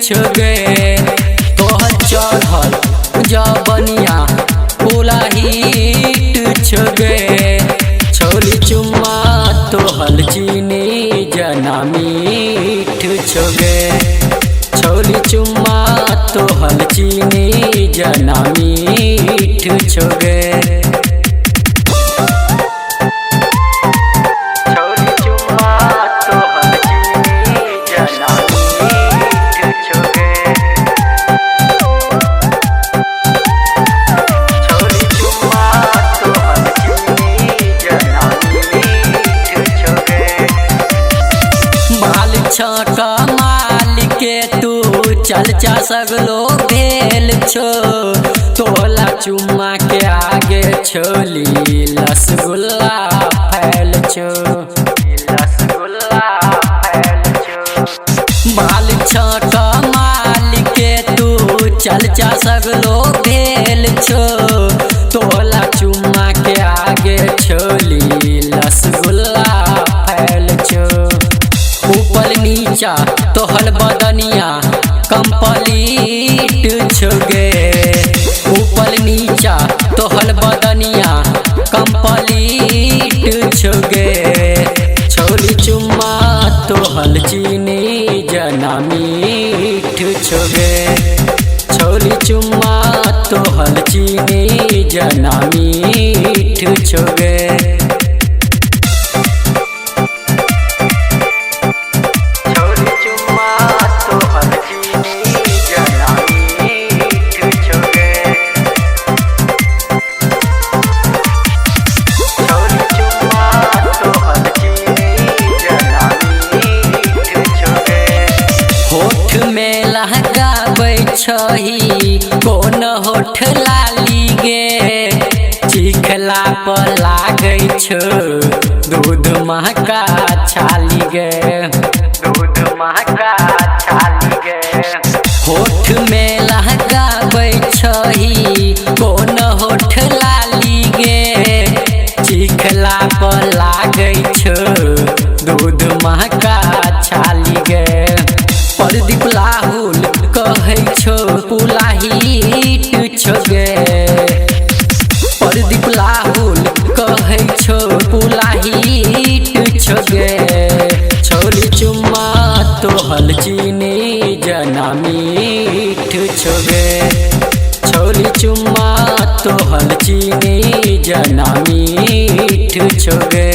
छोगे तोहर चढ़ल जबनिया पूरा हिट छोगे छोली चुम्मा तोहल चीनी जना मीठ छोगे छोली चुम्मा तोहल चीनी जना मीठ छोगे छका माल के तू चल चा सगलो भेल छो तोला चुम्मा के आगे छोली रसगुल्ला फैल छो बाल छका माल के तू चल चा सगलो भेल छो तोला चुम्मा के आगे छोली रसगुल्ला फैल छो ऊपर नीचा तोहल बदनिया कंप्लीट छोगे ऊपर नीचा तोहल बदनिया कंप्लीट छोगे छोली चुम्मा तोहल चीनी जना मीठ छोगे छोली चुम्मा तोहल चीनी जना मीठ छोगे छही कौन होठ लाली गे चिखला पर लागे छो दूध महका छाली गे दूध महका छाली गे होठ में लगाबै छही कौन होठ लाली गे चिखला पर लागे छो दूध महका छाली गे प्रदीप राहुल कहे छो पूरा हिट छोगे प्रदीप राहुल कहे छो पूरा हिट छोगे छोली चुम्मा तोहल चीनी जना मीठ छोगे छोली चुम्मा तोहल चीनी जना मीठ छोगे।